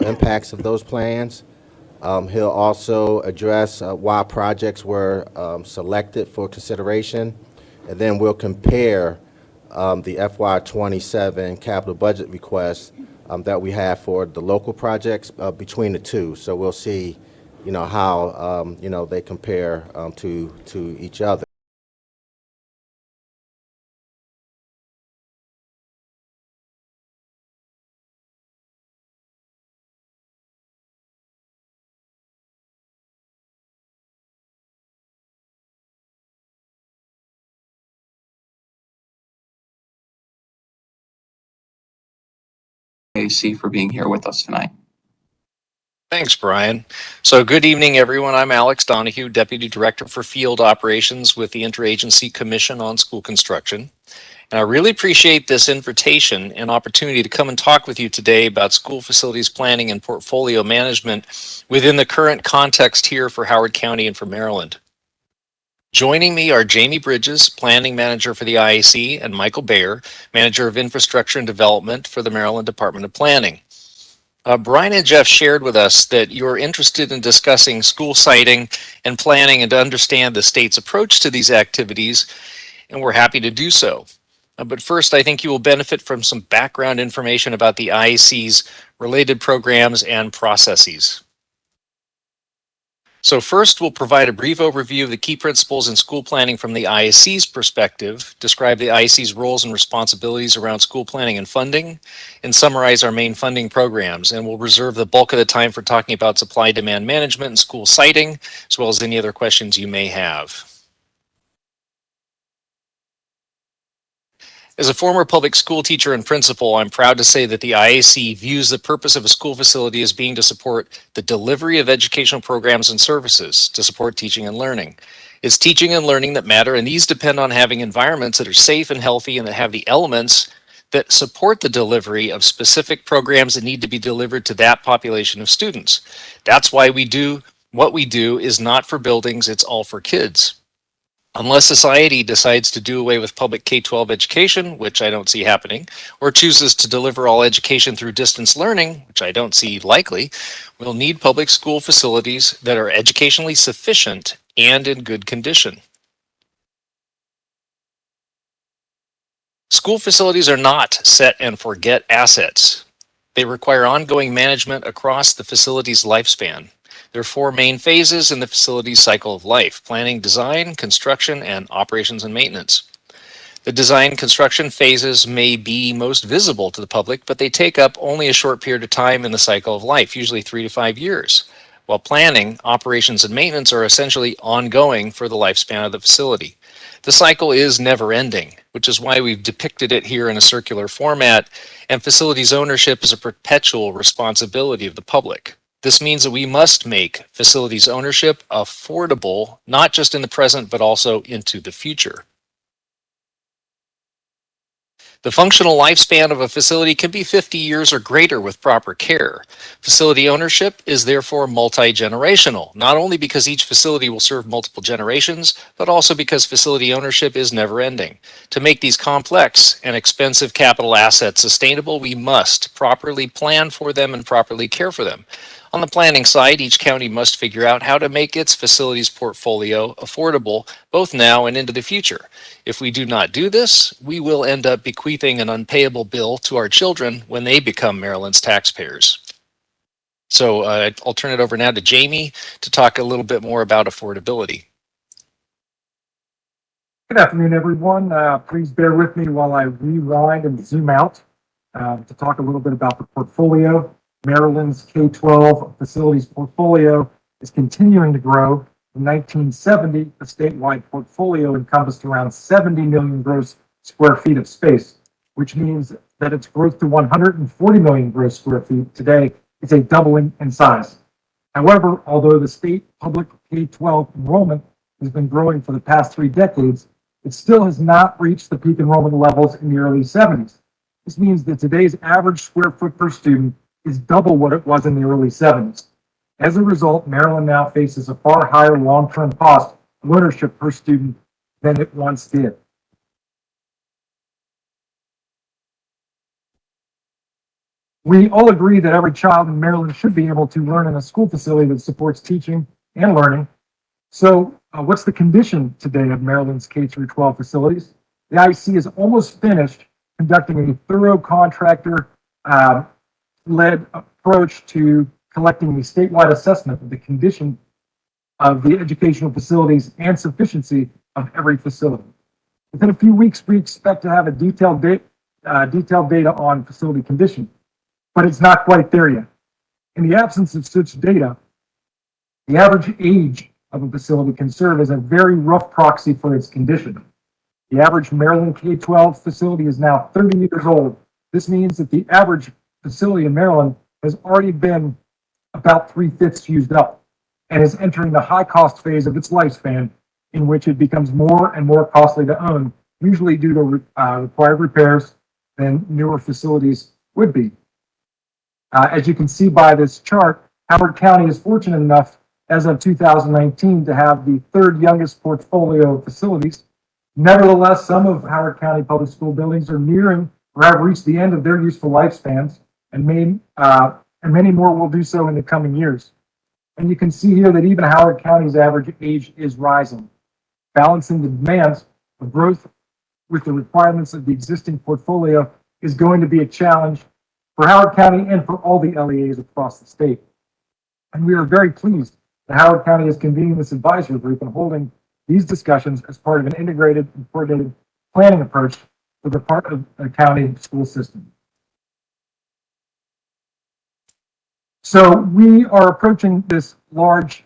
impacts of those plans. He'll also address why projects were selected for consideration, and then we'll compare the FY27 capital budget requests that we have for the local projects between the two. So we'll see, how they compare to each other. AC for being here with us tonight. Thanks, Brian. So good evening, everyone. I'm Alex Donahue, Deputy Director for Field Operations with the Interagency Commission on School Construction. And I really appreciate this invitation and opportunity to come and talk with you today about school facilities planning and portfolio management within the current context here for Howard County and for Maryland. Joining me are Jamie Bridges, Planning Manager for the IAC, and Michael Bayer, Manager of Infrastructure and Development for the Maryland Department of Planning. Brian and Jeff shared with us that you're interested in discussing school siting and planning and to understand the state's approach to these activities, and we're happy to do so. But first, I think you will benefit from some background information about the IAC's related programs and processes. So first, we'll provide a brief overview of the key principles in school planning from the IAC's perspective, describe the IAC's roles and responsibilities around school planning and funding, and summarize our main funding programs. And we'll reserve the bulk of the time for talking about supply-demand management and school siting, as well as any other questions you may have. As a former public school teacher and principal, I'm proud to say that the IAC views the purpose of a school facility as being to support the delivery of educational programs and services to support teaching and learning. It's teaching and learning that matter, and these depend on having environments that are safe and healthy and that have the elements that support the delivery of specific programs that need to be delivered to that population of students. That's why we do what we do is not for buildings, it's all for kids. Unless society decides to do away with public K-12 education, which I don't see happening, or chooses to deliver all education through distance learning, which I don't see likely, we'll need public school facilities that are educationally sufficient and in good condition. School facilities are not set and forget assets. They require ongoing management across the facility's lifespan. There are four main phases in the facility's cycle of life: planning, design, construction, and operations and maintenance. The design construction phases may be most visible to the public, but they take up only a short period of time in the cycle of life, usually 3 to 5 years. While planning, operations, and maintenance are essentially ongoing for the lifespan of the facility. The cycle is never ending, which is why we've depicted it here in a circular format, and facilities ownership is a perpetual responsibility of the public. This means that we must make facilities ownership affordable, not just in the present, but also into the future. The functional lifespan of a facility can be 50 years or greater with proper care. Facility ownership is therefore multi-generational, not only because each facility will serve multiple generations, but also because facility ownership is never-ending. To make these complex and expensive capital assets sustainable, we must properly plan for them and properly care for them. On the planning side, each county must figure out how to make its facilities portfolio affordable both now and into the future. If we do not do this, we will end up bequeathing an unpayable bill to our children when they become Maryland's taxpayers. So I'll turn it over now to Jamie to talk a little bit more about affordability. Good afternoon, everyone. Please bear with me while I rewind and zoom out to talk a little bit about the portfolio. Maryland's K-12 facilities portfolio is continuing to grow. In 1970, the statewide portfolio encompassed around 70 million gross square feet of space, which means that its growth to 140 million gross square feet today is a doubling in size. However, although the state public K-12 enrollment has been growing for the past 3 decades, it still has not reached the peak enrollment levels in the early 70s. This means that today's average square foot per student is double what it was in the early 70s. As a result, Maryland now faces a far higher long-term cost of ownership per student than it once did. We all agree that every child in Maryland should be able to learn in a school facility that supports teaching and learning. So what's the condition today of Maryland's K through 12 facilities? The IEC is almost finished conducting a thorough contractor led approach to collecting a statewide assessment of the condition of the educational facilities and sufficiency of every facility. Within a few weeks, we expect to have a detailed data on facility condition, but it's not quite there yet. In the absence of such data, the average age of a facility can serve as a very rough proxy for its condition. The average Maryland K-12 facility is now 30 years old. This means that the average facility in Maryland has already been about 3/5 used up and is entering the high cost phase of its lifespan, in which it becomes more and more costly to own, usually due to required repairs than newer facilities would be. As you can see by this chart, Howard County is fortunate enough as of 2019 to have the third youngest portfolio of facilities. Nevertheless, some of Howard County public school buildings are nearing or have reached the end of their useful lifespans, and many more will do so in the coming years. And you can see here that even Howard County's average age is rising. Balancing the demands of growth with the requirements of the existing portfolio is going to be a challenge for Howard County and for all the LEAs across the state. And we are very pleased that Howard County is convening this advisory group and holding these discussions as part of an integrated and coordinated planning approach for the part of the county school system. So we are approaching this large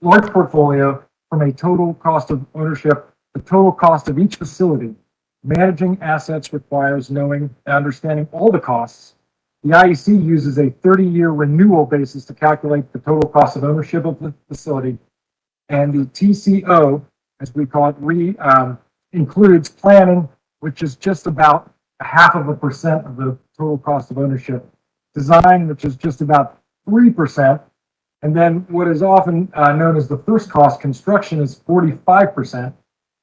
portfolio from a total cost of ownership, the total cost of each facility. Managing assets requires knowing and understanding all the costs. The IEC uses a 30-year renewal basis to calculate the total cost of ownership of the facility. And the TCO, as we call it, includes planning, which is just about 0.5% of the total cost of ownership. Design, which is just about 3%. And then what is often known as the first cost, construction, is 45%.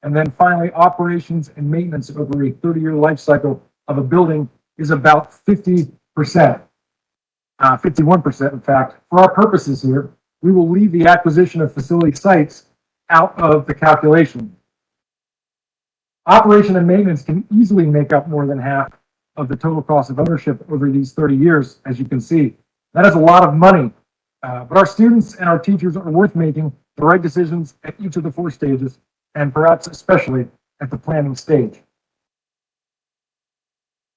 And then finally, operations and maintenance over a 30-year life cycle of a building is about 50%, 51%, in fact. For our purposes here, we will leave the acquisition of facility sites out of the calculation. Operation and maintenance can easily make up more than half of the total cost of ownership over these 30 years, as you can see. That is a lot of money, but our students and our teachers are worth making the right decisions at each of the 4 stages, and perhaps especially at the planning stage.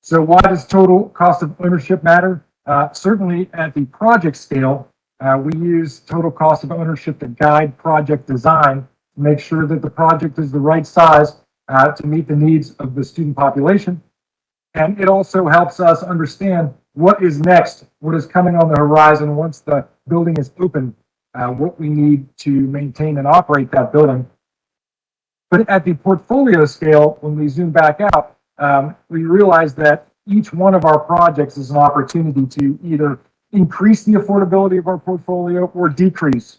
So why does total cost of ownership matter? Certainly at the project scale, we use total cost of ownership to guide project design to make sure that the project is the right size to meet the needs of the student population. And it also helps us understand what is next, what is coming on the horizon once the building is open, what we need to maintain and operate that building. But at the portfolio scale, when we zoom back out, we realize that each one of our projects is an opportunity to either increase the affordability of our portfolio or decrease.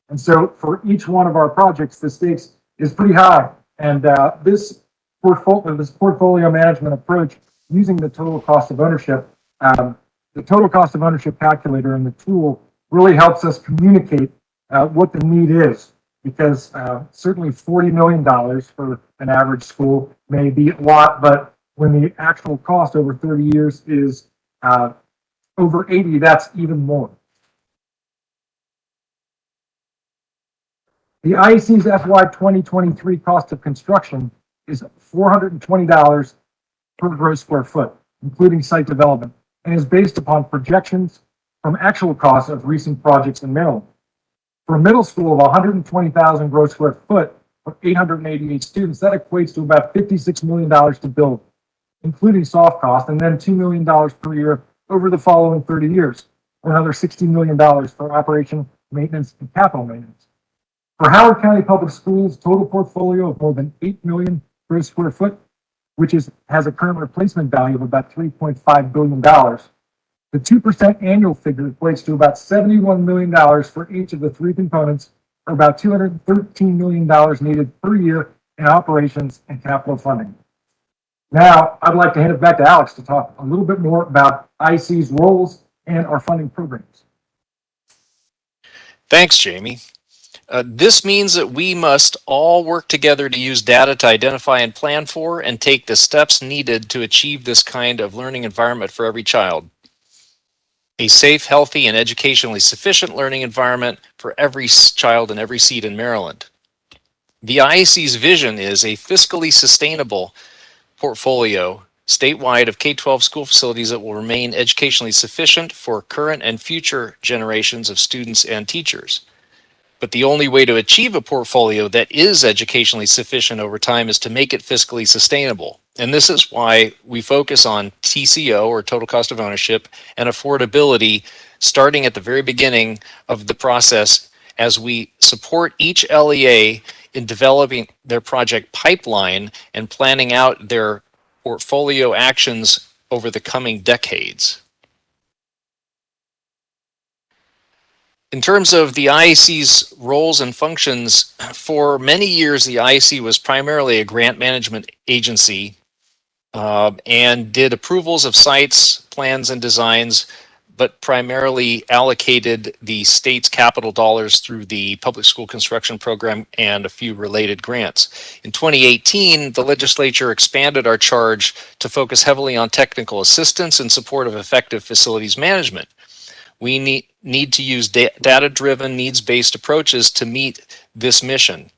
And so for each one of our projects, the stakes is pretty high. And this portfolio management approach using the total cost of ownership, the total cost of ownership calculator and the tool really helps us communicate what the need is. Because certainly $40 million for an average school may be a lot, but when the actual cost over 30 years is over 80, that's even more. The IEC's FY 2023 cost of construction is $420 per gross square foot, including site development, and is based upon projections from actual costs of recent projects in Maryland. For a middle school of 120,000 gross square foot for 888 students, that equates to about $56 million to build, including soft cost, and then $2 million per year over the following 30 years, or another $60 million for operation, maintenance, and capital maintenance. For Howard County Public Schools, total portfolio of more than 8 million gross square foot, which has a current replacement value of about $3.5 billion. The 2% annual figure equates to about $71 million for each of the 3 components, or about $213 million needed per year in operations and capital funding. Now, I'd like to hand it back to Alex to talk a little bit more about IC's roles and our funding programs. Thanks, Jamie. This means that we must all work together to use data to identify and plan for and take the steps needed to achieve this kind of learning environment for every child. A safe, healthy, and educationally sufficient learning environment for every child in every seat in Maryland. The IAC's vision is a fiscally sustainable portfolio statewide of K-12 school facilities that will remain educationally sufficient for current and future generations of students and teachers. But the only way to achieve a portfolio that is educationally sufficient over time is to make it fiscally sustainable. And this is why we focus on TCO, or total cost of ownership, and affordability starting at the very beginning of the process as we support each LEA in developing their project pipeline and planning out their portfolio actions over the coming decades. In terms of the IAC's roles and functions, for many years, the IAC was primarily a grant management agency and did approvals of sites, plans, and designs, but primarily allocated the state's capital dollars through the public school construction program and a few related grants. In 2018, the legislature expanded our charge to focus heavily on technical assistance in support of effective facilities management. We need to use data-driven, needs-based approaches to meet this mission.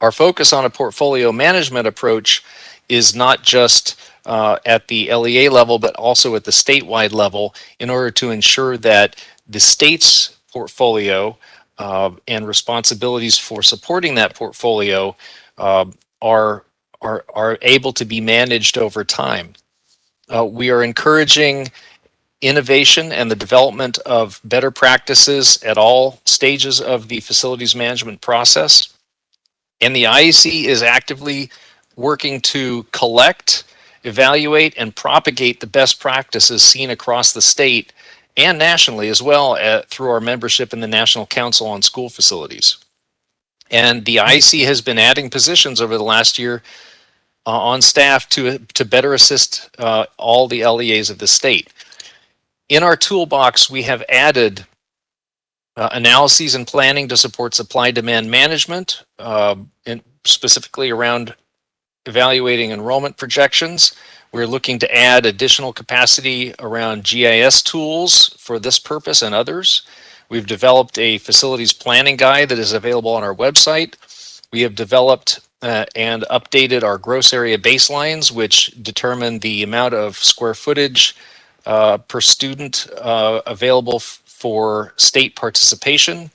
Our focus on a portfolio management approach is not just at the LEA level, but also at the statewide level in order to ensure that the state's portfolio and responsibilities for supporting that portfolio are able to be managed over time. We are encouraging innovation and the development of better practices at all stages of the facilities management process. And the IAC is actively working to collect, evaluate, and propagate the best practices seen across the state and nationally as well through our membership in the National Council on School Facilities. And the IAC has been adding positions over the last year on staff to better assist all the LEAs of the state. In our toolbox, we have added analyses and planning to support supply-demand management, and specifically around evaluating enrollment projections. We're looking to add additional capacity around GIS tools for this purpose and others. We've developed a facilities planning guide that is available on our website. We have developed and updated our gross area baselines, which determine the amount of square footage per student available for state participation.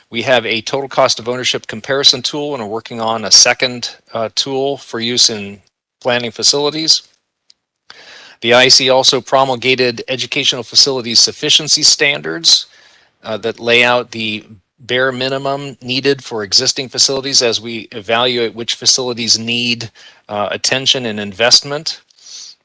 We have a total cost of ownership comparison tool and are working on a second tool for use in planning facilities. The IAC also promulgated educational facilities sufficiency standards that lay out the bare minimum needed for existing facilities as we evaluate which facilities need attention and investment.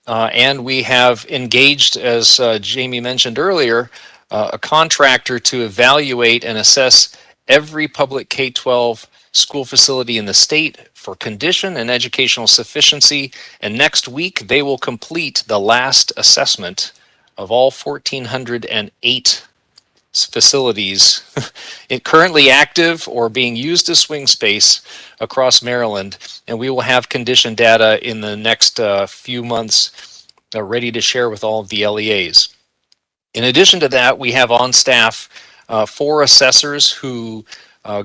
And we have engaged, as Jamie mentioned earlier, a contractor to evaluate and assess every public K-12 school facility in the state for condition and educational sufficiency. And next week, they will complete the last assessment of all 1,408 facilities currently active or being used as swing space across Maryland, and we will have condition data in the next few months ready to share with all of the LEAs. In addition to that, we have on staff 4 assessors who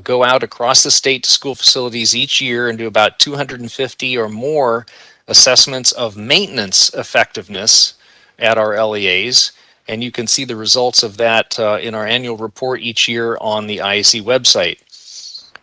go out across the state to school facilities each year and do about 250 or more assessments of maintenance effectiveness at our LEAs. And you can see the results of that in our annual report each year on the IAC website.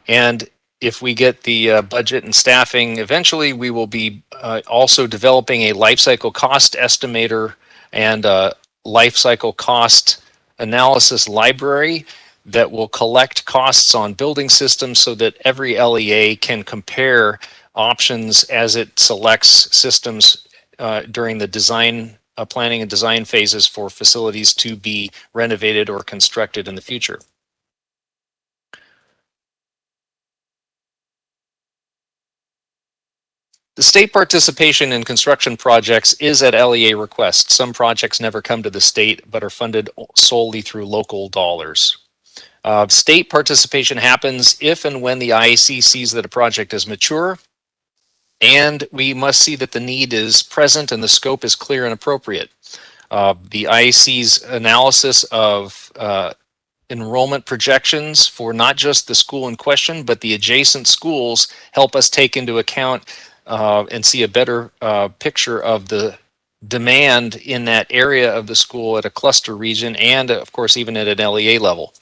And if we get the budget and staffing, eventually we will be also developing a life cycle cost estimator and a life cycle cost analysis library that will collect costs on building systems so that every LEA can compare options as it selects systems during the design planning and design phases for facilities to be renovated or constructed in the future. The state participation in construction projects is at LEA request. Some projects never come to the state but are funded solely through local dollars. State participation happens if and when the IAC sees that a project is mature, and we must see that the need is present and the scope is clear and appropriate. The IAC's analysis of enrollment projections for not just the school in question, but the adjacent schools help us take into account and see a better picture of the demand in that area of the school at a cluster region and, of course, even at an LEA level.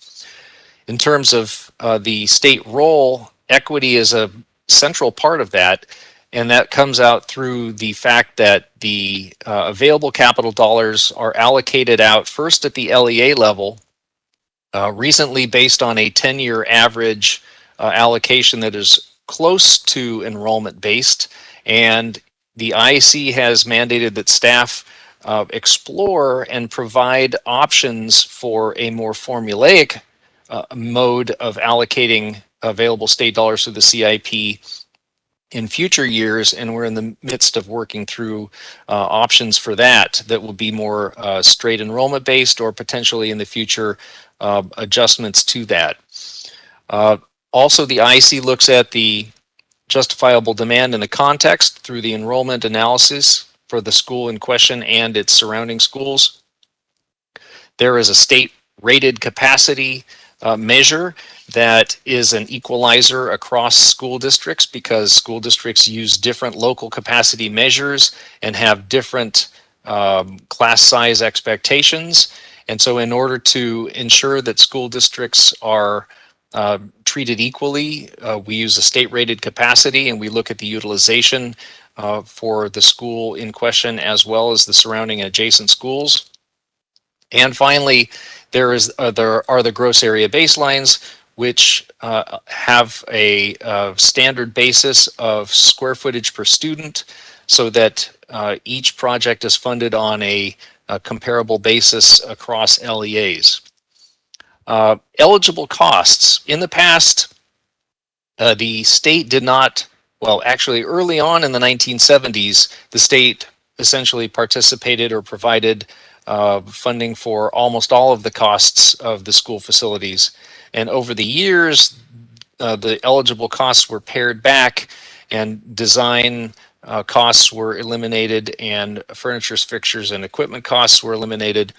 In terms of the state role, equity is a central part of that, and that comes out through the fact that the available capital dollars are allocated out first at the LEA level, recently based on a 10-year average allocation that is close to enrollment based, and the IAC has mandated that staff explore and provide options for a more formulaic mode of allocating available state dollars through the CIP in future years, and we're in the midst of working through options for that will be more straight enrollment based, or potentially in the future adjustments to that. Also, the IC looks at the justifiable demand in the context through the enrollment analysis for the school in question and its surrounding schools. There is a state rated capacity measure that is an equalizer across school districts, because school districts use different local capacity measures and have different class size expectations. And so in order to ensure that school districts are treated equally, we use a state rated capacity, and we look at the utilization for the school in question as well as the surrounding adjacent schools. And finally, there are the gross area baselines, which have a standard basis of square footage per student, so that each project is funded on a comparable basis across LEAs. Eligible costs. In the past, the state did not, well, actually early on in the 1970s, the state essentially participated or provided funding for almost all of the costs of the school facilities. And over the years, the eligible costs were pared back, and design costs were eliminated, and furnitures, fixtures, and equipment costs were eliminated.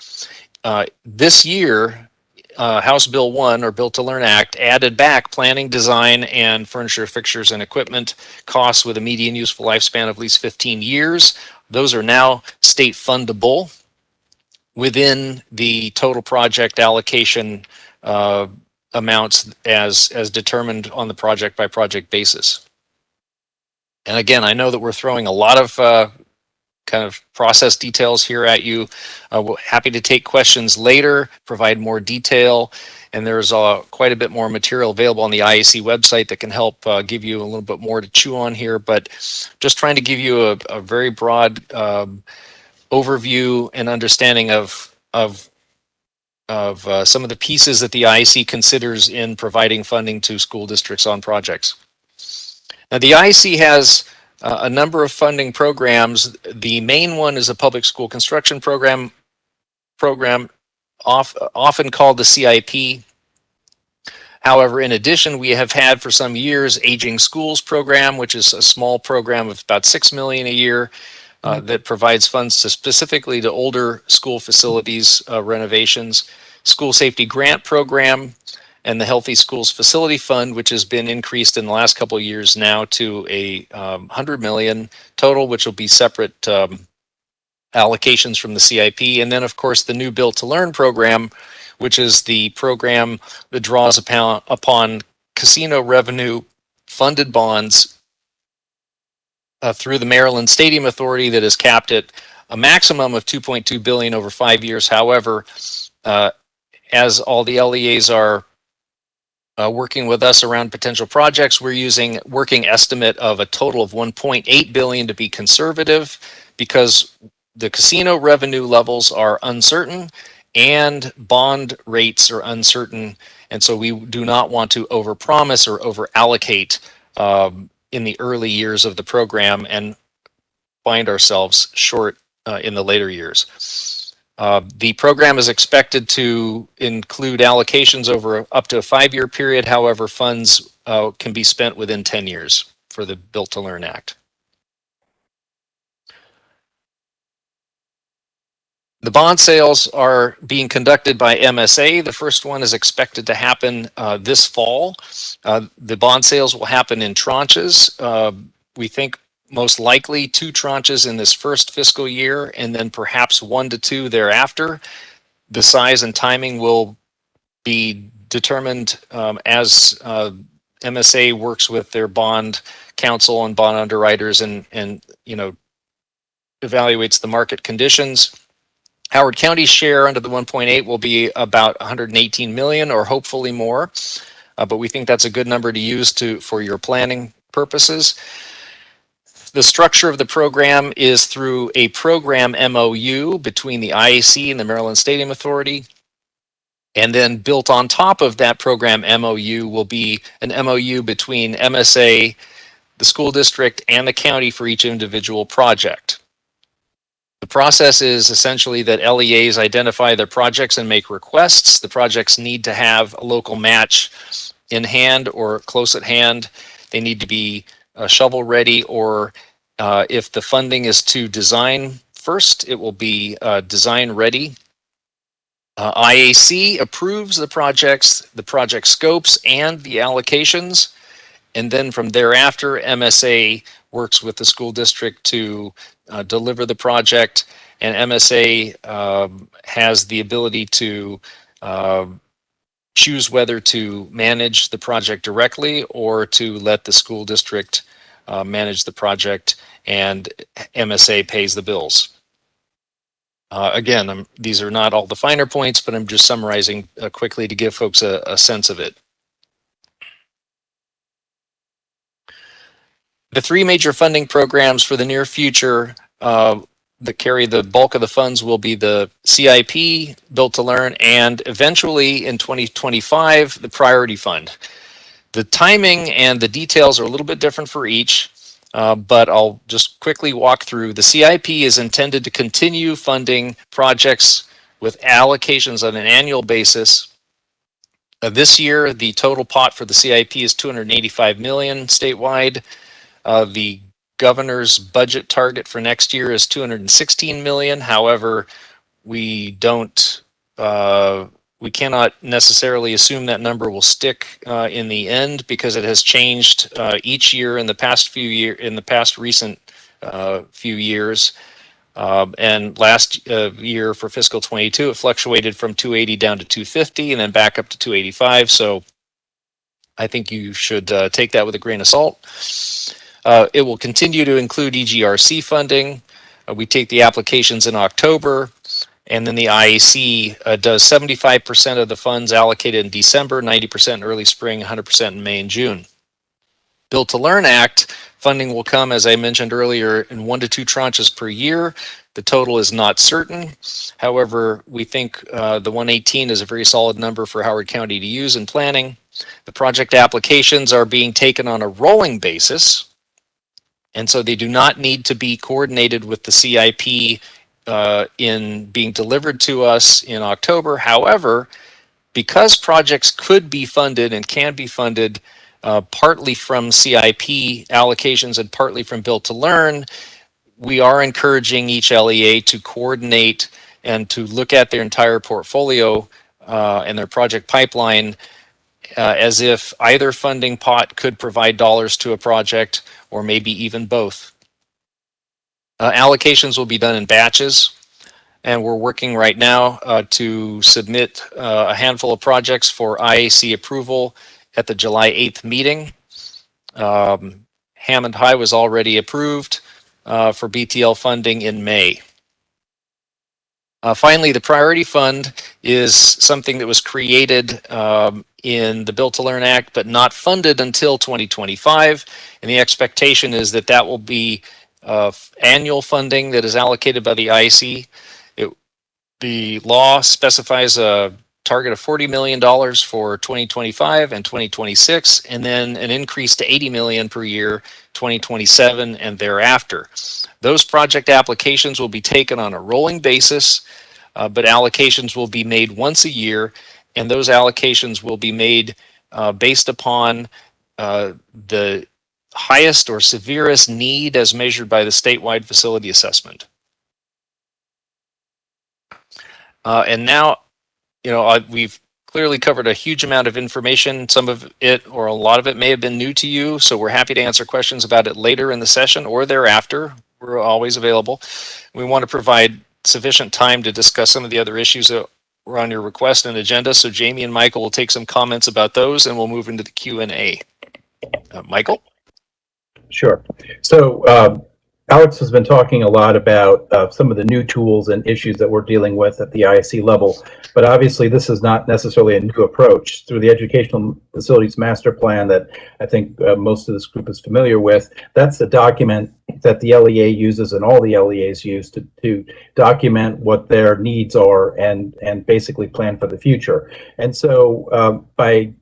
This year, House Bill 1, or Built to Learn Act, added back planning, design, and furniture, fixtures, and equipment costs with a median useful lifespan of at least 15 years. Those are now state fundable within the total project allocation amounts as determined on the project by project basis. And again, I know that we're throwing a lot of kind of process details here at you. We're happy to take questions later, provide more detail, and there's quite a bit more material available on the IAC website that can help give you a little bit more to chew on here. But just trying to give you a very broad overview and understanding of some of the pieces that the IAC considers in providing funding to school districts on projects. Now, the IAC has a number of funding programs. The main one is a public school construction program often called the CIP. However, in addition, we have had for some years Aging Schools program, which is a small program of about $6 million a year that provides funds specifically to older school facilities renovations. School Safety Grant Program, and the Healthy Schools Facility Fund, which has been increased in the last couple of years now to a $100 million total, which will be separate allocations from the CIP. And then, of course, the new Built to Learn program, which is the program that draws upon casino revenue funded bonds through the Maryland Stadium Authority, that is capped at a maximum of $2.2 billion over 5 years. However, as all the LEAs are working with us around potential projects, we're using working estimate of a total of $1.8 billion to be conservative, because the casino revenue levels are uncertain and bond rates are uncertain. And so we do not want to overpromise or over allocate in the early years of the program and find ourselves short in the later years. The program is expected to include allocations over up to a 5-year period. However, funds can be spent within 10 years for the Built to Learn Act. The bond sales are being conducted by MSA. The first one is expected to happen this fall. The bond sales will happen in tranches. We think most likely 2 tranches in this first fiscal year, and then perhaps 1 to 2 thereafter. The size and timing will be determined as MSA works with their bond counsel and bond underwriters and evaluates the market conditions. Howard County's share under the 1.8 will be about 118 million, or hopefully more, but we think that's a good number to use for your planning purposes. The structure of the program is through a program MOU between the IAC and the Maryland Stadium Authority. And then built on top of that program MOU will be an MOU between MSA, the school district, and the county for each individual project. The process is essentially that LEAs identify their projects and make requests. The projects need to have a local match in hand or close at hand. They need to be shovel ready, or if the funding is to design first, it will be design ready. IAC approves the projects, the project scopes, and the allocations. And then from thereafter, MSA works with the school district to deliver the project, and MSA has the ability to choose whether to manage the project directly or to let the school district manage the project, and MSA pays the bills. Again, these are not all the finer points, but I'm just summarizing quickly to give folks a sense of it. The 3 major funding programs for the near future that carry the bulk of the funds will be the CIP, Built to Learn, and eventually in 2025, the Priority Fund. The timing and the details are a little bit different for each, but I'll just quickly walk through. The CIP is intended to continue funding projects with allocations on an annual basis. This year, the total pot for the CIP is $285 million statewide. The governor's budget target for next year is $216 million. However, we cannot necessarily assume that number will stick in the end, because it has changed each year in the past recent few years. And last year for fiscal 22, it fluctuated from 280 down to 250 and then back up to 285. So I think you should take that with a grain of salt. It will continue to include EGRC funding. We take the applications in October, and then the IAC does 75% of the funds allocated in December, 90% in early spring, 100% in May and June. Built to Learn Act funding will come, as I mentioned earlier, in 1 to 2 tranches per year. The total is not certain. However, we think the 118 is a very solid number for Howard County to use in planning. The project applications are being taken on a rolling basis, and so they do not need to be coordinated with the CIP in being delivered to us in October. However, because projects could be funded and can be funded partly from CIP allocations and partly from Built to Learn, we are encouraging each LEA to coordinate and to look at their entire portfolio and their project pipeline as if either funding pot could provide dollars to a project, or maybe even both. Allocations will be done in batches, and we're working right now to submit a handful of projects for IAC approval at the July 8th meeting. Hammond High was already approved for BTL funding in May. Finally, the Priority Fund is something that was created in the Built to Learn Act, but not funded until 2025. And the expectation is that that will be annual funding that is allocated by the IC. The law specifies a target of $40 million for 2025 and 2026, and then an increase to $80 million per year, 2027 and thereafter. Those project applications will be taken on a rolling basis, but allocations will be made once a year, and those allocations will be made based upon the highest or severest need as measured by the statewide facility assessment. And now, we've clearly covered a huge amount of information. Some of it or a lot of it may have been new to you, so we're happy to answer questions about it later in the session or thereafter. We're always available. We want to provide sufficient time to discuss some of the other issues that were on your request and agenda. So Jamie and Michael will take some comments about those, and we'll move into the Q&A. Michael? Sure. So Alex has been talking a lot about some of the new tools and issues that we're dealing with at the ISC level, but obviously this is not necessarily a new approach. Through the Educational Facilities Master Plan that I think most of this group is familiar with, that's the document that the LEA uses and all the LEAs use to document what their needs are and basically plan for the future. And so by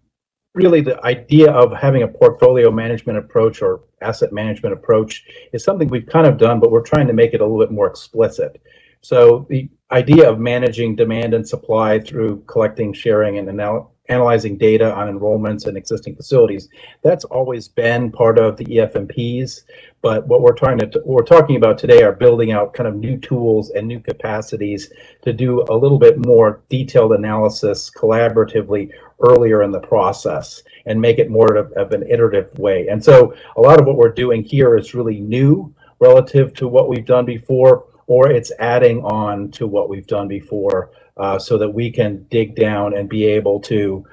really the idea of having a portfolio management approach or asset management approach is something we've kind of done, but we're trying to make it a little bit more explicit. So the idea of managing demand and supply through collecting, sharing, and analyzing data on enrollments and existing facilities, that's always been part of the EFMPs. But what we're talking about today are building out kind of new tools and new capacities to do a little bit more detailed analysis collaboratively earlier in the process and make it more of an iterative way. And so a lot of what we're doing here is really new relative to what we've done before, or it's adding on to what we've done before so that we can dig down and be able to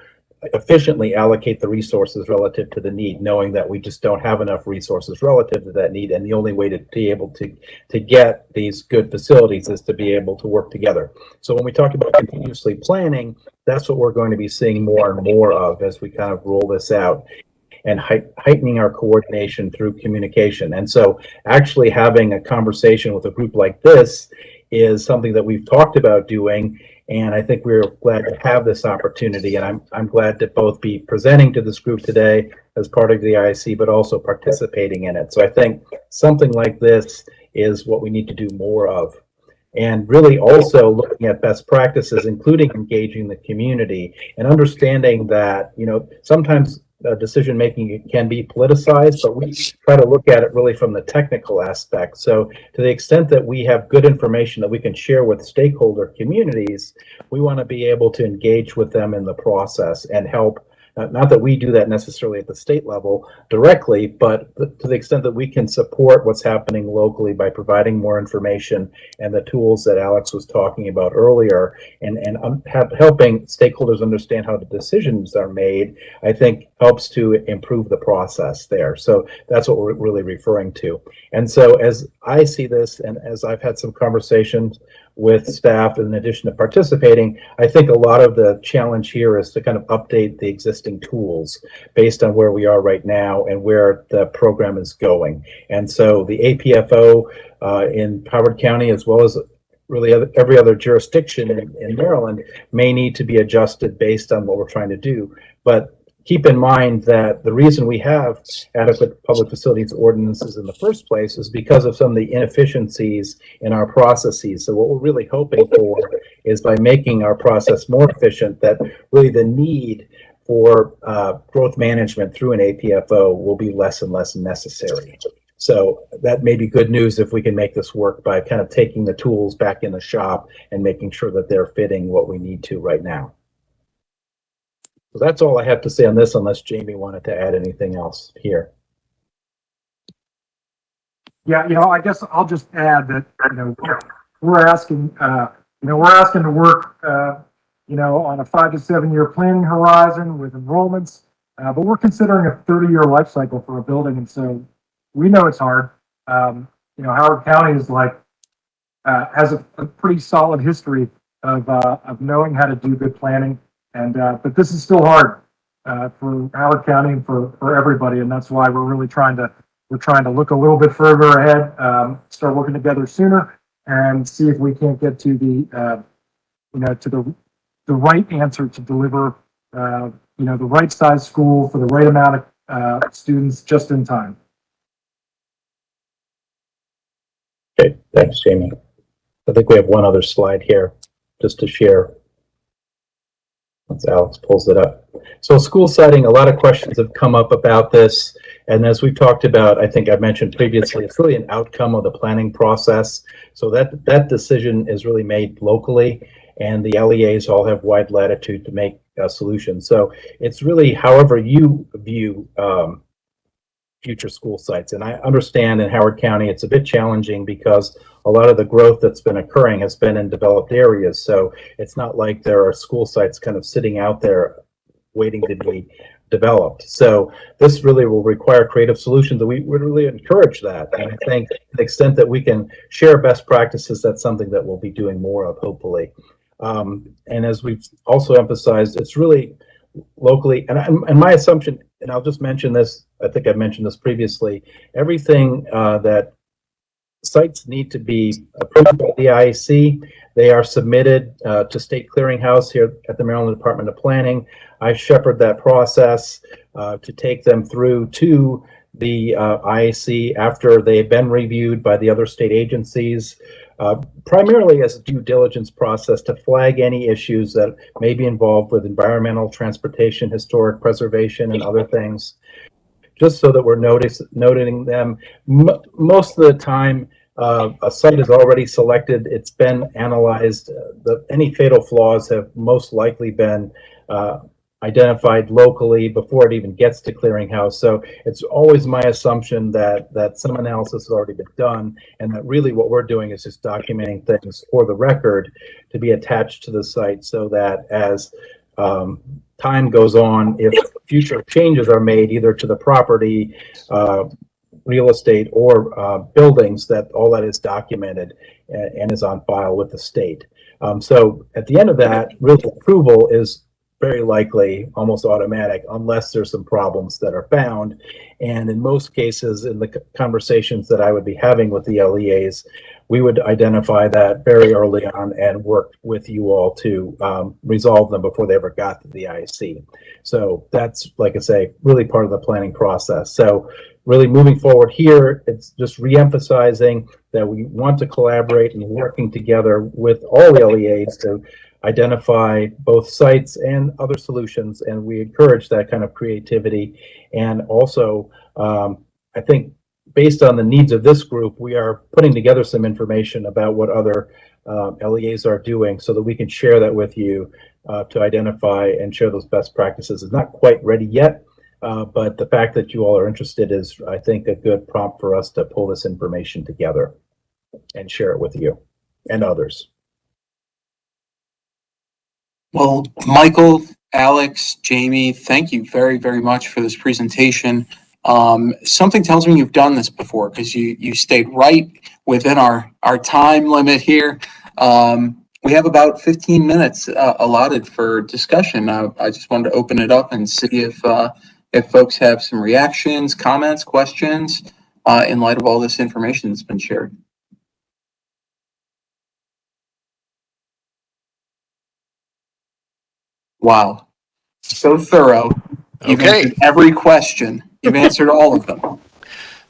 efficiently allocate the resources relative to the need, knowing that we just don't have enough resources relative to that need. And the only way to be able to get these good facilities is to be able to work together. So when we talk about continuously planning, that's what we're going to be seeing more and more of as we kind of roll this out, and heightening our coordination through communication. And so actually having a conversation with a group like this is something that we've talked about doing. And I think we're glad to have this opportunity. And I'm glad to both be presenting to this group today as part of the IC, but also participating in it. So I think something like this is what we need to do more of. And really also looking at best practices, including engaging the community and understanding that, sometimes decision making can be politicized, but we try to look at it really from the technical aspect. So to the extent that we have good information that we can share with stakeholder communities, we want to be able to engage with them in the process and help. Not that we do that necessarily at the state level directly, but to the extent that we can support what's happening locally by providing more information and the tools that Alex was talking about earlier, and helping stakeholders understand how the decisions are made, I think helps to improve the process there. So that's what we're really referring to. And so as I see this, and as I've had some conversations with staff in addition to participating, I think a lot of the challenge here is to kind of update the existing tools based on where we are right now and where the program is going. And so the APFO in Howard County, as well as really every other jurisdiction in Maryland, may need to be adjusted based on what we're trying to do. But keep in mind that the reason we have adequate public facilities ordinances in the first place is because of some of the inefficiencies in our processes. So what we're really hoping for is by making our process more efficient, that really the need for growth management through an APFO will be less and less necessary. So that may be good news if we can make this work by kind of taking the tools back in the shop and making sure that they're fitting what we need to right now. So that's all I have to say on this, unless Jamie wanted to add anything else here. Yeah, I guess I'll just add that, we're asking to work, on a 5 to 7 year planning horizon with enrollments, but we're considering a 30-year life cycle for a building. And so we know it's hard. Howard County is has a pretty solid history of knowing how to do good planning. And, but this is still hard, for Howard County and for everybody. And that's why we're really trying to look a little bit further ahead, start working together sooner and see if we can't get to the, to the the right answer to deliver, the right size school for the right amount of students just in time. Okay, thanks, Jamie. I think we have one other slide here just to share once Alex pulls it up. So school siting, a lot of questions have come up about this. And as we've talked about, I think I mentioned previously, it's really an outcome of the planning process. So that decision is really made locally, and the LEAs all have wide latitude to make solutions. So it's really however you view future school sites. And I understand in Howard County, it's a bit challenging because a lot of the growth that's been occurring has been in developed areas. So it's not like there are school sites kind of sitting out there waiting to be developed. So this really will require creative solutions, and we would really encourage that. And I think to the extent that we can share best practices, that's something that we'll be doing more of, hopefully. And as we've also emphasized, it's really locally, and my assumption, and I'll just mention this, I think I mentioned this previously, everything that sites need to be approved by the IAC. They are submitted to State Clearinghouse here at the Maryland Department of Planning. I shepherd that process to take them through to the IAC after they've been reviewed by the other state agencies, primarily as a due diligence process to flag any issues that may be involved with environmental, transportation, historic preservation, and other things, just so that we're noting them. Most of the time, a site is already selected, it's been analyzed. Any fatal flaws have most likely been identified locally before it even gets to clearinghouse. So it's always my assumption that some analysis has already been done, and that really what we're doing is just documenting things for the record to be attached to the site, so that as time goes on, if future changes are made either to the property, real estate, or buildings, that all that is documented and is on file with the state. So at the end of that, really approval is very likely almost automatic unless there's some problems that are found. And in most cases, in the conversations that I would be having with the LEAs, we would identify that very early on and work with you all to resolve them before they ever got to the IC. So that's, like I say, really part of the planning process. So really moving forward here, it's just re-emphasizing that we want to collaborate and working together with all the LEAs to identify both sites and other solutions, and we encourage that kind of creativity. And also, I think based on the needs of this group, we are putting together some information about what other LEAs are doing so that we can share that with you to identify and share those best practices. It's not quite ready yet, but the fact that you all are interested is, I think, a good prompt for us to pull this information together and share it with you and others. Well, Michael, Alex, Jamie, thank you very, very much for this presentation. Something tells me you've done this before, because you stayed right within our time limit here. We have about 15 minutes allotted for discussion. I just wanted to open it up and see if folks have some reactions, comments, questions in light of all this information that's been shared. Wow. So thorough. You've Okay. answered every question. You've answered all of them.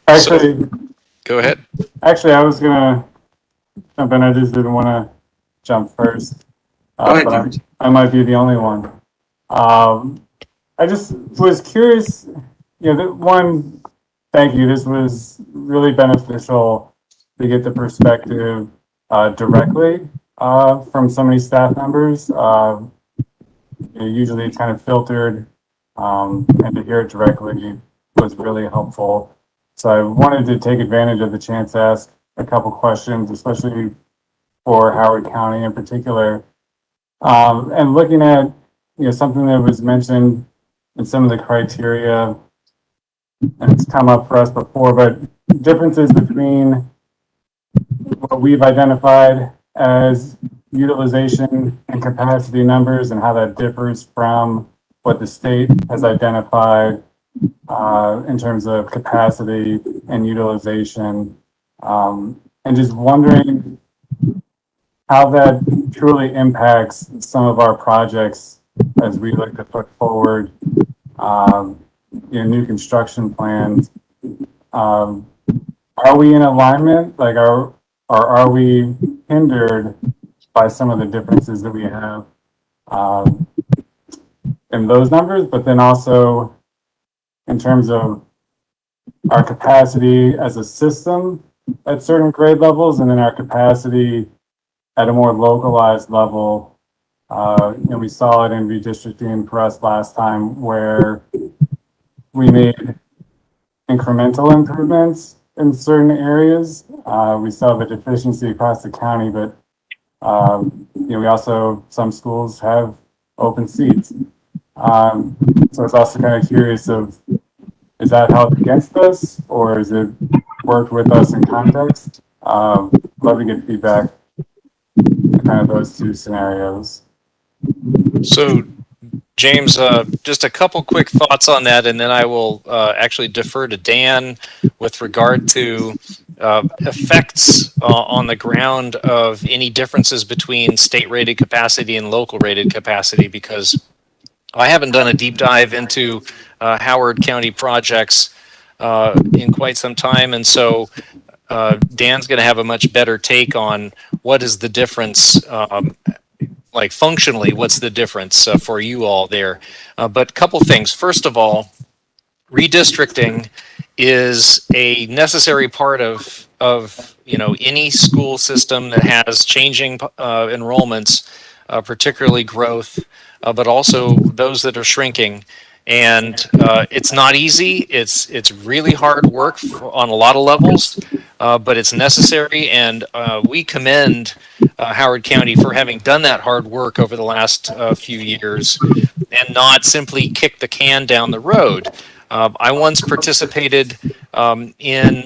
Actually, Go ahead. actually, I was gonna jump in. I just didn't want to jump first. Go ahead, But James. I might be the only one. I just was curious. One, thank you. This was really beneficial to get the perspective directly from so many staff members. Usually it's kind of filtered, and to hear it directly was really helpful. So I wanted to take advantage of the chance to ask a couple questions, especially for Howard County in particular. And looking at, something that was mentioned in some of the criteria, and it's come up for us before, but differences between what we've identified as utilization and capacity numbers and how that differs from what the state has identified in terms of capacity and utilization. And just wondering how that truly impacts some of our projects as we look to put forward, um, new construction plans. Um, are we in alignment? Like, or are we hindered by some of the differences that we have um, in those numbers? But then also in terms of our capacity as a system at certain grade levels, and then our capacity at a more localized level. We saw it in redistricting for us last time where we made incremental improvements in certain areas. We saw the deficiency across the county, but we also, some schools have open seats. So it's also kind of curious of, is that held against us or is it worked with us in context? Love to get feedback on kind of those two scenarios. So, James, just a couple quick thoughts on that, and then I will actually defer to Dan with regard to effects on the ground of any differences between state rated capacity and local rated capacity, because I haven't done a deep dive into Howard County projects in quite some time, and so Dan's going to have a much better take on what is the difference, like functionally, what's the difference for you all there. But a couple things. First of all, redistricting is a necessary part of any school system that has changing enrollments, particularly growth, but also those that are shrinking. And it's not easy. It's really hard work on a lot of levels, but it's necessary. And we commend Howard County for having done that hard work over the last few years and not simply kick the can down the road. I once participated in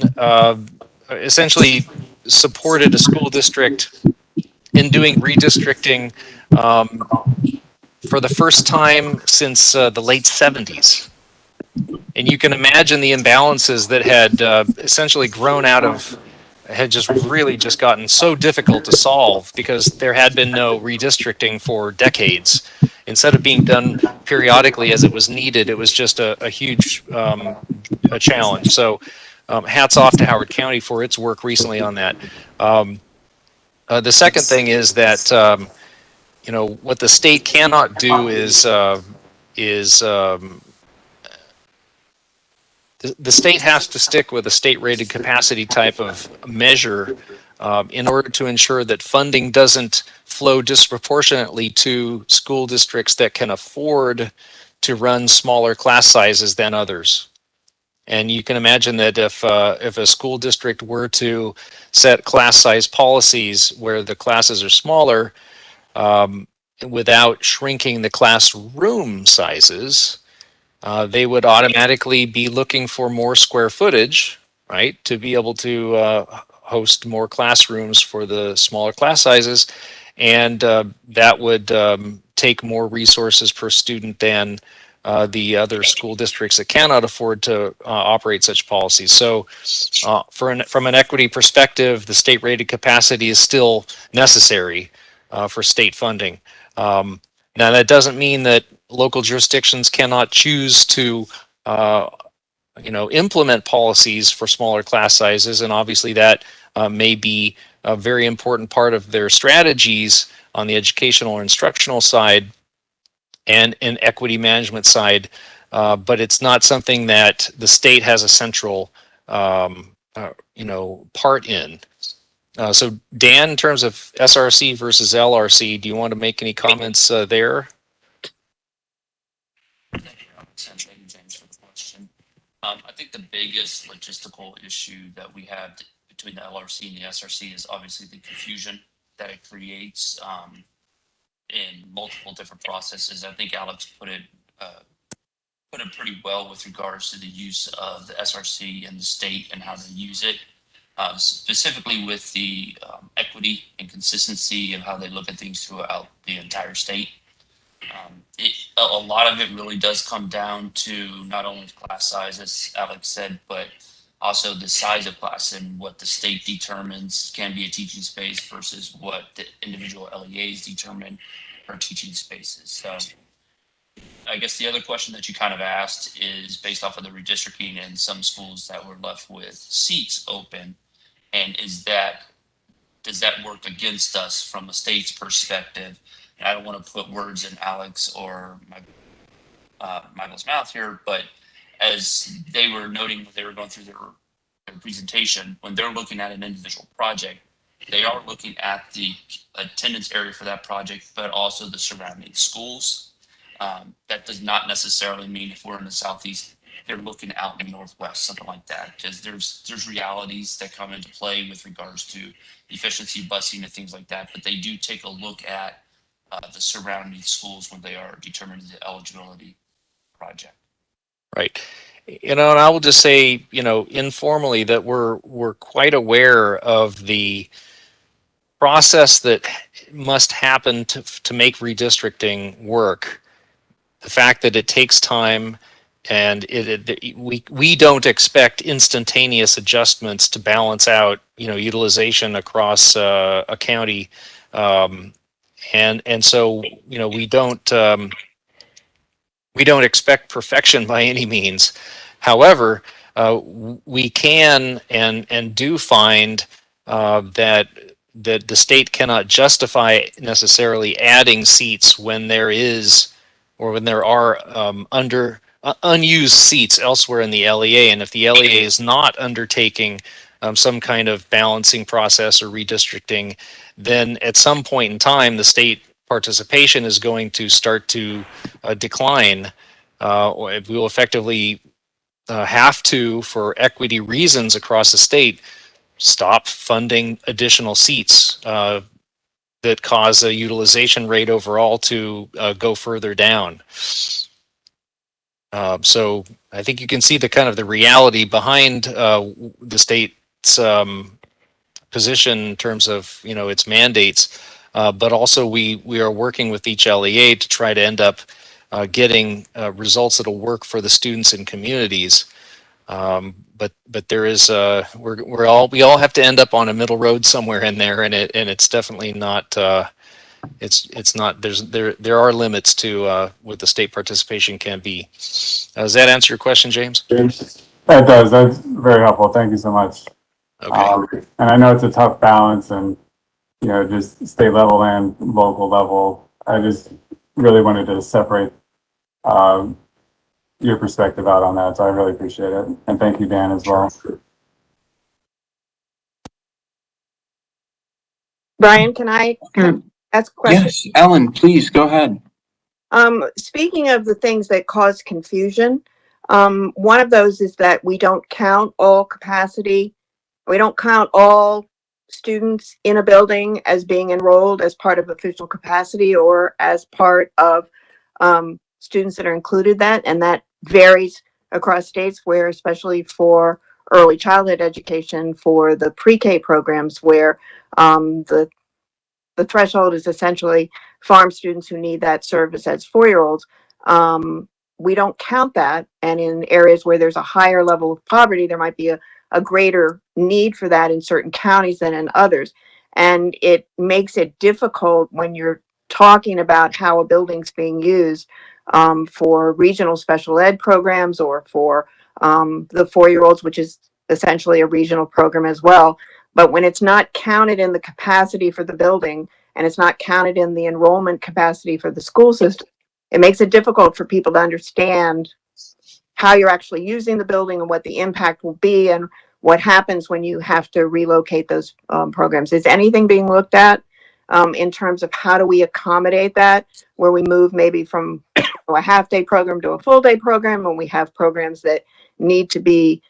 essentially supported a school district in doing redistricting for the first time since the late 70s. And you can imagine the imbalances that had essentially grown out of, had just really just gotten so difficult to solve because there had been no redistricting for decades. Instead of being done periodically as it was needed, it was just a huge a challenge. So hats off to Howard County for its work recently on that. The second thing is that what the state cannot do is the state has to stick with a state-rated capacity type of measure in order to ensure that funding doesn't flow disproportionately to school districts that can afford to run smaller class sizes than others. And you can imagine that if a school district were to set class size policies where the classes are smaller without shrinking the classroom sizes, they would automatically be looking for more square footage, right, to be able to host more classrooms for the smaller class sizes. And that would take more resources per student than the other school districts that cannot afford to operate such policies. So from an equity perspective, the state rated capacity is still necessary for state funding. Now, that doesn't mean that local jurisdictions cannot choose to implement policies for smaller class sizes, and obviously that may be a very important part of their strategies on the educational or instructional side and equity management side, but it's not something that the state has a central part in. So Dan, in terms of SRC versus LRC, do you want to make any comments there? Thank you, James, for the question. I think the biggest logistical issue that we have between the LRC and the SRC is obviously the confusion that it creates in multiple different processes. I think Alex put it pretty well with regards to the use of the SRC and the state and how they use it, specifically with the equity and consistency of how they look at things throughout the entire state. A lot of it really does come down to not only class size, as Alex said, but Also, the size of class and what the state determines can be a teaching space versus what the individual LEAs determine are teaching spaces. So I guess the other question that you kind of asked is based off of the redistricting and some schools that were left with seats open. And does that work against us from a state's perspective? And I don't want to put words in Alex or Michael's mouth here, but as they were noting when they were going through their presentation, when they're looking at an individual project, they are looking at the attendance area for that project, but also the surrounding schools. That does not necessarily mean if we're in the southeast, they're looking out in the northwest, something like that, because there's realities that come into play with regards to efficiency busing and things like that. But they do take a look at the surrounding schools when they are determining the eligibility project. Right. And I will just say, informally that we're quite aware of the process that must happen to make redistricting work. The fact that it takes time, and we don't expect instantaneous adjustments to balance out utilization across a county, and so we don't expect perfection by any means. However, we can and do find that the state cannot justify necessarily adding seats when there is or when there are unused seats elsewhere in the LEA. And if the LEA is not undertaking some kind of balancing process or redistricting, then at some point in time, the state participation is going to start to decline. We will effectively have to, for equity reasons across the state, stop funding additional seats that cause a utilization rate overall to go further down. So I think you can see the kind of the reality behind the state's position in terms of its mandates, but also we are working with each LEA to try to end up getting results that'll work for the students and communities. But there is we all have to end up on a middle road somewhere in there, and it's definitely not it's not there are limits to what the state participation can be. Does that answer your question, James? That does. That's very helpful. Thank you so much. Okay. And I know it's a tough balance, and just state level and local level. I just really wanted to separate your perspective out on that, so I really appreciate it. And thank you, Dan, as well. Brian, can I ask a question? Yes, Ellen, please go ahead. Speaking of the things that cause confusion, one of those is that we don't count all capacity. We don't count all students in a building as being enrolled as part of official capacity or as part of students that are included that, and that varies across states where, especially for early childhood education, for the pre-K programs where the threshold is essentially farm students who need that service as 4-year-olds. We don't count that. And in areas where there's a higher level of poverty, there might be a greater need for that in certain counties than in others. And it makes it difficult when you're talking about how a building's being used for regional special ed programs or for the 4-year-olds, which is essentially a regional program as well. But when it's not counted in the capacity for the building and it's not counted in the enrollment capacity for the school system, it makes it difficult for people to understand how you're actually using the building and what the impact will be and what happens when you have to relocate those programs. Is anything being looked at in terms of how do we accommodate that, where we move maybe from a half-day program to a full-day program, and we have programs that need to be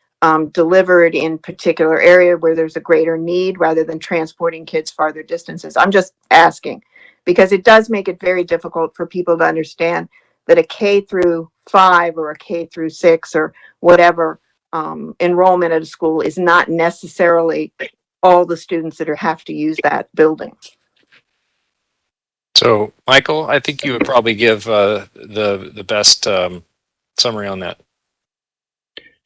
delivered in particular area where there's a greater need rather than transporting kids farther distances? I'm just asking because it does make it very difficult for people to understand that a K through 5 or a K through 6 or whatever enrollment at a school is not necessarily all the students that have to use that building. So, Michael, I think you would probably give the best summary on that.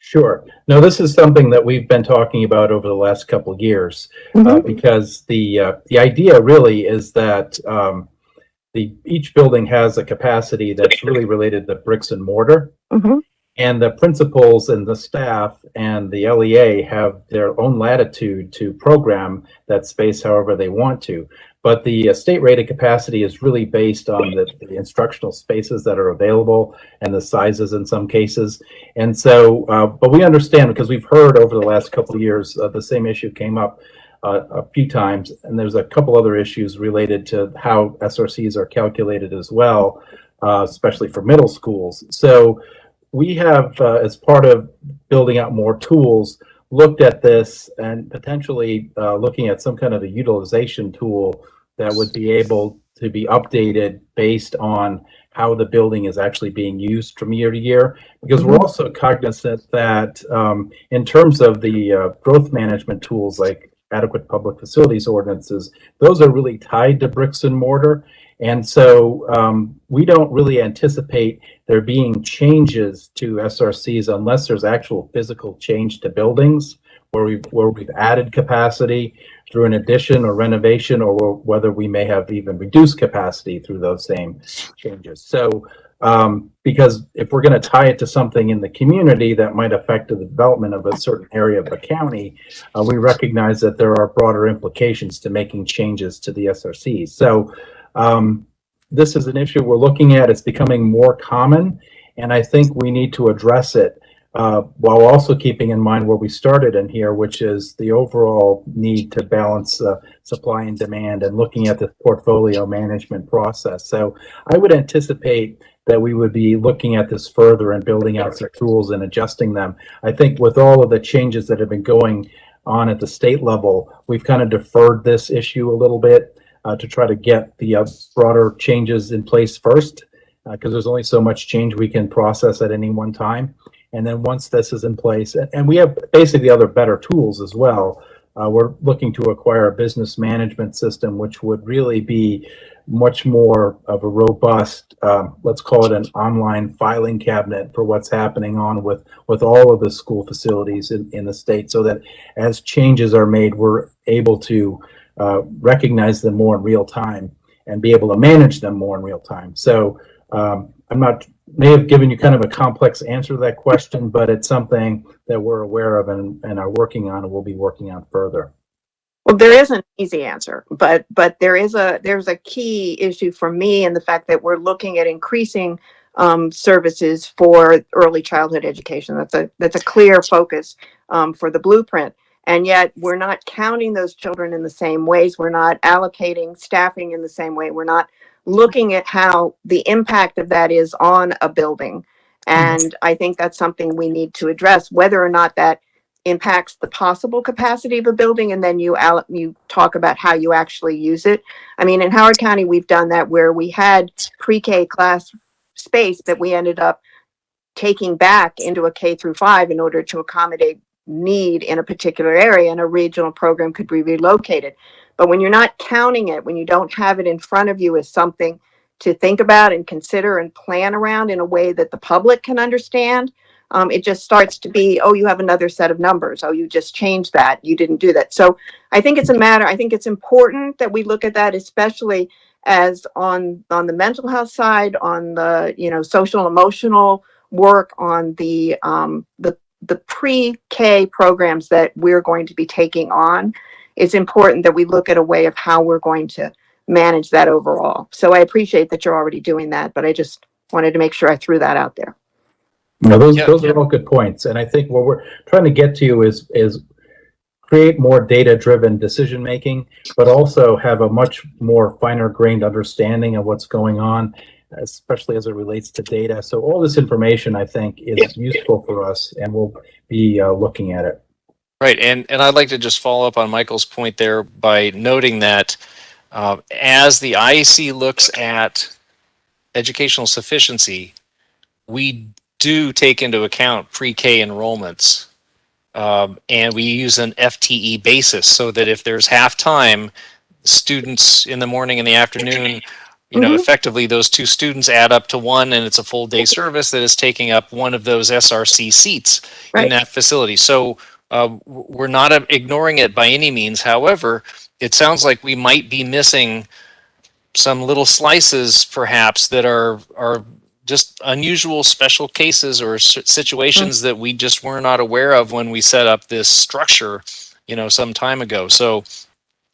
Sure. No, this is something that we've been talking about over the last couple of years, because the idea really is that each building has a capacity that's really related to bricks and mortar. Mhm. And the principals and the staff and the LEA have their own latitude to program that space however they want to. But the state rated capacity is really based on the instructional spaces that are available and the sizes in some cases. And so, but we understand because we've heard over the last couple of years, the same issue came up a few times, and there's a couple other issues related to how SRCs are calculated as well, especially for middle schools. So we have, as part of building out more tools, looked at this and potentially looking at some kind of a utilization tool that would be able to be updated based on how the building is actually being used from year to year. Because we're also cognizant that in terms of the growth management tools like adequate public facilities ordinances, those are really tied to bricks and mortar. And so we don't really anticipate there being changes to SRCs unless there's actual physical change to buildings where we've added capacity through an addition or renovation, or whether we may have even reduced capacity through those same changes. So because if we're going to tie it to something in the community that might affect the development of a certain area of the county, we recognize that there are broader implications to making changes to the SRCs. So this is an issue we're looking at. It's becoming more common, and I think we need to address it while also keeping in mind where we started in here, which is the overall need to balance supply and demand and looking at the portfolio management process. So I would anticipate that we would be looking at this further and building out some tools and adjusting them. I think with all of the changes that have been going on at the state level, we've kind of deferred this issue a little bit to try to get the broader changes in place first, because there's only so much change we can process at any one time. And then once this is in place, and we have basically other better tools as well, we're looking to acquire a business management system, which would really be much more of a robust, let's call it an online filing cabinet for what's happening on with all of the school facilities in the state, so that as changes are made, we're able to recognize them more in real time and be able to manage them more in real time. So may have given you kind of a complex answer to that question, but it's something that we're aware of and are working on and will be working on further. Well, there is an easy answer, but there's a key issue for me in the fact that we're looking at increasing services for early childhood education. That's a clear focus for the blueprint. And yet we're not counting those children in the same ways. We're not allocating staffing in the same way. We're not looking at how the impact of that is on a building. And I think that's something we need to address, whether or not that impacts the possible capacity of a building, and then you talk about how you actually use it. I mean, in Howard County, we've done that where we had pre-K class space that we ended up taking back into a K through 5 in order to accommodate need in a particular area, and a regional program could be relocated. But when you're not counting it, when you don't have it in front of you as something to think about and consider and plan around in a way that the public can understand, it just starts to be, oh, you have another set of numbers. Oh, you just changed that. You didn't do that. So I think I think it's important that we look at that, especially as on the mental health side, on the, social emotional work, on the pre-K programs that we're going to be taking on. It's important that we look at a way of how we're going to manage that overall. So I appreciate that you're already doing that, but I just wanted to make sure I threw that out there. Those are all good points. And I think what we're trying to get to is create more data-driven decision-making, but also have a much more finer-grained understanding of what's going on, especially as it relates to data. So all this information, I think, is useful for us, and we'll be looking at it. Right, and I'd like to just follow up on Michael's point there by noting that as the IEC looks at educational sufficiency, we do take into account pre-K enrollments, and we use an FTE basis so that if there's half time, students in the morning and the afternoon you know, Mhm. effectively those two students add up to one, and it's a full day service that is taking up one of those SRC seats in Right. that facility. So we're not ignoring it by any means. However, it sounds like we might be missing some little slices, perhaps, that are just unusual special cases or situations that we just were not aware of when we set up this structure, you know, some time ago. So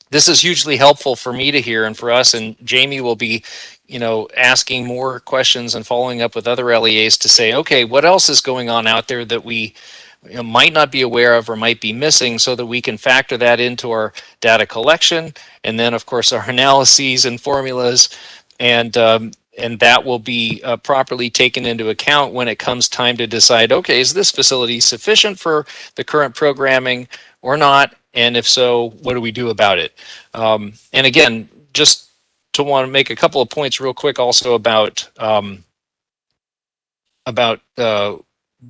this is hugely helpful for me to hear and for us. And Jamie will be, you know, asking more questions and following up with other LEAs to say, okay, what else is going on out there that we, you know, might not be aware of or might be missing, so that we can factor that into our data collection, and then of course our analyses and formulas, and that will be properly taken into account when it comes time to decide, okay, is this facility sufficient for the current programming or not? And if so, what do we do about it? And again, just to want to make a couple of points real quick also about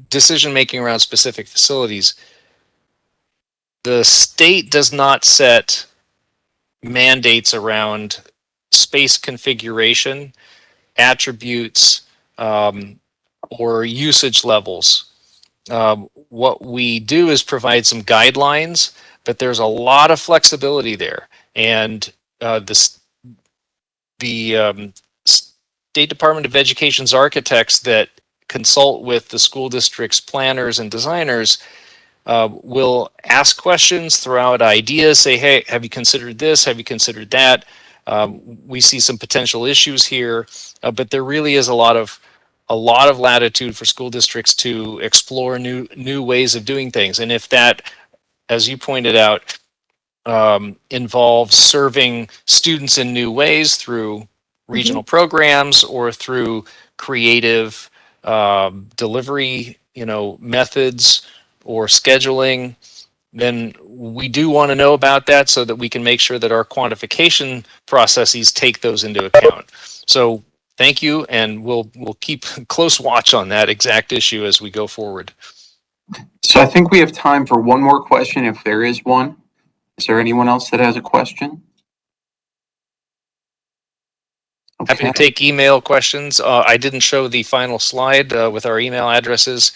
decision making around specific facilities. The state does not set mandates around space configuration, attributes, or usage levels. What we do is provide some guidelines, but there's a lot of flexibility there. And the State Department of Education's architects that consult with the school district's planners and designers will ask questions, throw out ideas, say, hey, have you considered this? Have you considered that? We see some potential issues here, but there really is a lot of latitude for school districts to explore new ways of doing things. And if that, as you pointed out, involves serving students in new ways through regional programs or through creative delivery, you know, methods or scheduling, then we do want to know about that so that we can make sure that our quantification processes take those into account. So thank you, and we'll keep close watch on that exact issue as we go forward. So I think we have time for one more question if there is one. Is there anyone else that has a question? Happy to take email questions. I didn't show the final slide with our email addresses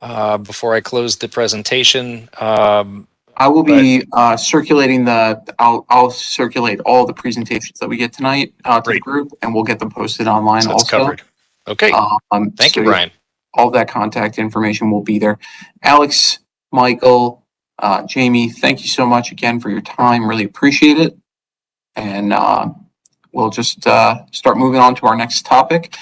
before I closed the presentation. I will be circulating I'll circulate all the presentations that we get tonight to the Great. group, and we'll get them posted online So that's also. covered. Okay. Thank you, So, yeah, Brian. all that contact information will be there. Alex, Michael, Jamie, thank you so much again for your time. Really appreciate it. And we'll just start moving on to our next topic.